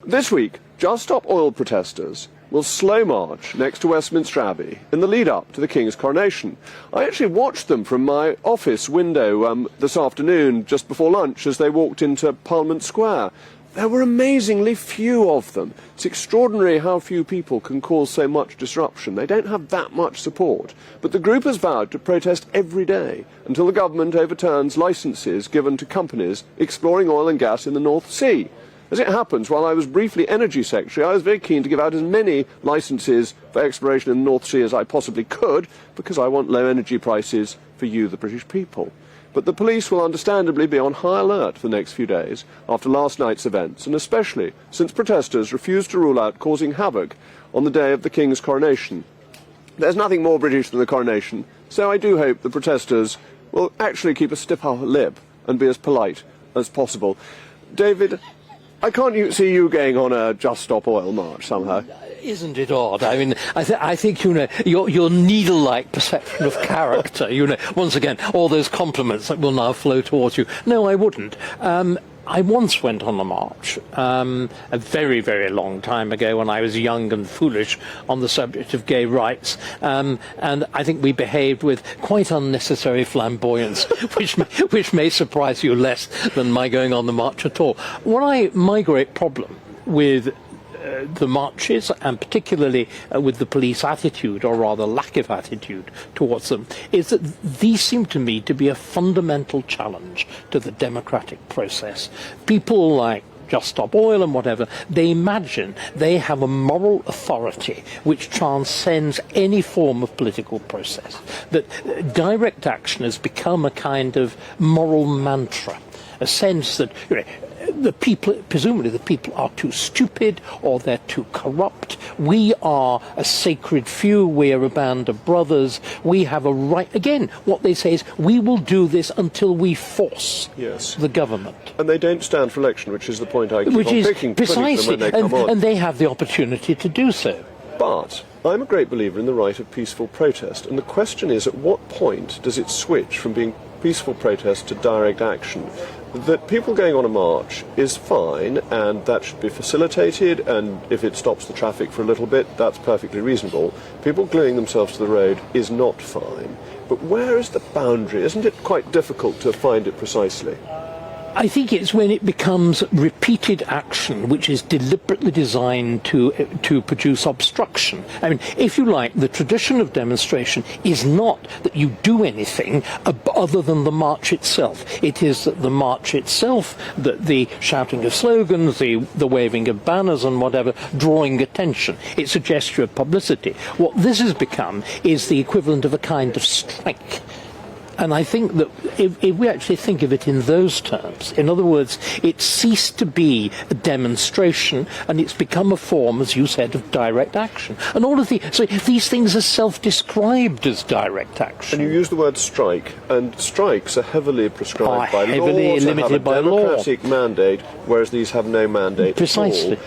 This week, Just Stop Oil protesters will slow march next to Westminster Abbey in the lead-up to the King's coronation. I actually watched them from my office window this afternoon, just before lunch, as they walked into Parliament Square. There were amazingly few of them. It's extraordinary how few people can cause so much disruption. They don't have that much support. But the group has vowed to protest every day until the government overturns licences given to companies exploring oil and gas in the North Sea. As it happens, while I was briefly Energy Secretary, I was very keen to give out as many licences for exploration in the North Sea as I possibly could, because I want low energy prices for you, the British people. But the police will understandably be on high alert for the next few days after last night's events, and especially since protesters refused to rule out causing havoc on the day of the King's coronation. There's nothing more British than the coronation, so I do hope the protesters will actually keep a stiff upper lip and be as polite as possible. David, I can't see you going on a Just Stop Oil march somehow. Isn't it odd? I mean, I think, you know, your needle-like perception of character, you know, once again, all those compliments that will now flow towards you. No, I wouldn't. I once went on a march a very, very long time ago when I was young and foolish on the subject of gay rights, and I think we behaved with quite unnecessary flamboyance, which may surprise you less than my going on the march at all. My great problem with the marches, and particularly with the police attitude, or rather lack of attitude towards them, is that these seem to me to be a fundamental challenge to the democratic process. People like Just Stop Oil and whatever, they imagine they have a moral authority which transcends any form of political process. That direct action has become a kind of moral mantra, a sense that, you know, presumably the people are too stupid or they're too corrupt. We are a sacred few, we are a band of brothers, we have a right. Again, what they say is, we will do this until we force the government. And they don't stand for election, which is the point I keep on picking. Precisely, when they come on. And they have the opportunity to do so. But I'm a great believer in the right of peaceful protest, and the question is, at what point does it switch from being peaceful protest to direct action? That people going on a march is fine, and that should be facilitated, and if it stops the traffic for a little bit, that's perfectly reasonable. People gluing themselves to the road is not fine. But where is the boundary? Isn't it quite difficult to find it precisely? I think it's when it becomes repeated action which is deliberately designed to produce obstruction. I mean, if you like, the tradition of demonstration is not that you do anything other than the march itself. It is that the march itself, the shouting of slogans, the waving of banners and whatever, drawing attention. It's a gesture of publicity. What this has become is the equivalent of a kind of strike. And I think that if we actually think of it in those terms, in other words, it's ceased to be a demonstration and it's become a form, as you said, of direct action. And all of so these things are self-described as direct action. And you use the word strike, and strikes are heavily prescribed by law, heavily limited by law. Democratic mandate, whereas these have no mandate Precisely. at all.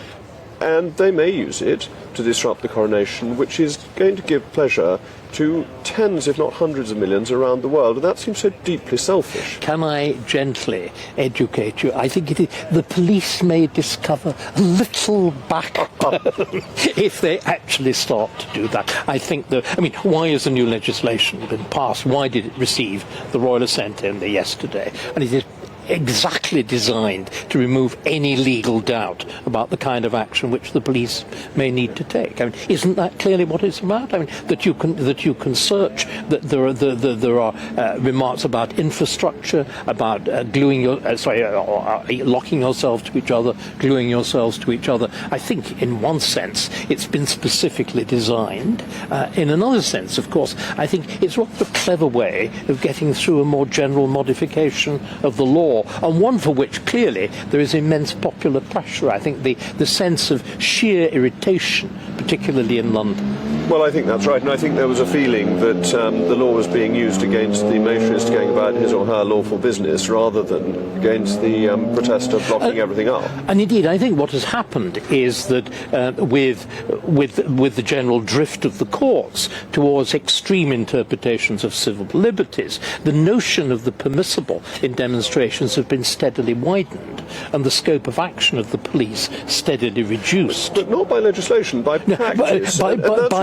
And they may use it to disrupt the coronation, which is going to give pleasure to tens, if not hundreds of millions around the world, and that seems so deeply selfish. Can I gently educate you? I think the police may discover a little backbone if they actually start to do that. I think why has the new legislation been passed? Why did it receive the royal assent yesterday? And it is exactly designed to remove any legal doubt about the kind of action which the police may need to take. I mean, isn't that clearly what it's about? I mean, that you can search, that there are remarks about infrastructure, about locking yourselves to each other, gluing yourselves to each other. I think, in one sense, it's been specifically designed. In another sense, of course, I think it's rather a clever way of getting through a more general modification of the law, and one for which clearly there is immense popular pressure. I think the sense of sheer irritation, particularly in London, Well, I think that's right, and I think there was a feeling that the law was being used against the motorist going about his or her lawful business rather than against the protester blocking everything up. And indeed, I think what has happened is that with the general drift of the courts towards extreme interpretations of civil liberties, the notion of the permissible in demonstrations has been steadily widened, and the scope of action of the police steadily reduced. But not by legislation, by practice. By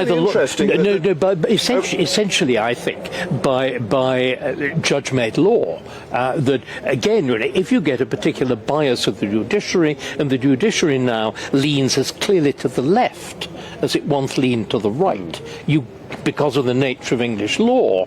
the law. Interesting. But essentially, I think by judge-made law. That again, really, if you get a particular bias of the judiciary, and the judiciary now leans as clearly to the left as it once leaned to the right, because of the nature of English law,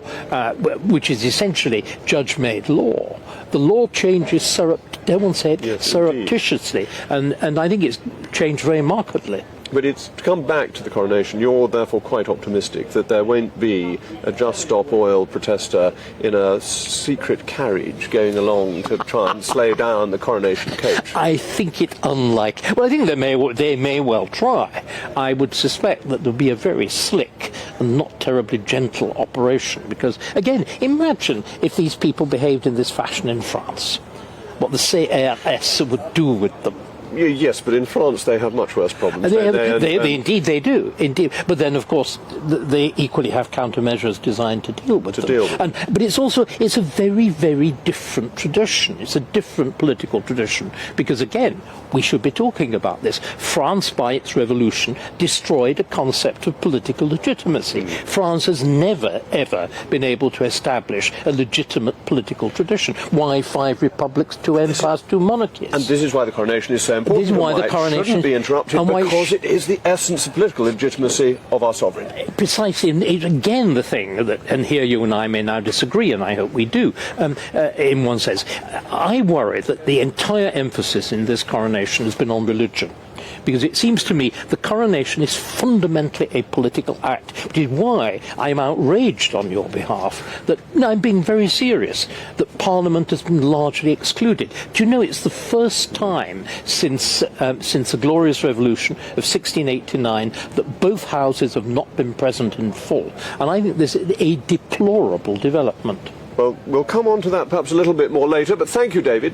which is essentially judge-made law, the law changes surreptitiously, and I think it's changed very markedly. But it's to come back to the coronation. You're therefore quite optimistic that there won't be a Just Stop Oil protester in a secret carriage going along to try and slow down the coronation coach. I think it unlikely. Well, I think they may well try. I would suspect that there'll be a very slick and not terribly gentle operation, because, again, imagine if these people behaved in this fashion in France, what the CRS would do with them. Yes, but in France they have much worse problems. Indeed they do. Indeed, but then of course they equally have countermeasures designed to deal with them. But it's a very, very different tradition. It's a different political tradition, because again, we should be talking about this. France, by its revolution, destroyed a concept of political legitimacy. France has never, ever been able to establish a legitimate political tradition. Why 5 republics, 2 empires, 2 monarchies? And this is why the coronation is so important. This is why the coronation shouldn't be interrupted, because it is the essence of political legitimacy of our sovereign. Precisely, and it's again the thing that, and here you and I may now disagree, and I hope we do, in one sense. I worry that the entire emphasis in this coronation has been on religion, because it seems to me the coronation is fundamentally a political act, which is why I'm outraged on your behalf that, no, I'm being very serious, that Parliament has been largely excluded. Do you know it's the first time since the Glorious Revolution of 1689 that both houses have not been present in full, and I think this is a deplorable development. Well, we'll come on to that perhaps a little bit more later, but thank you, David.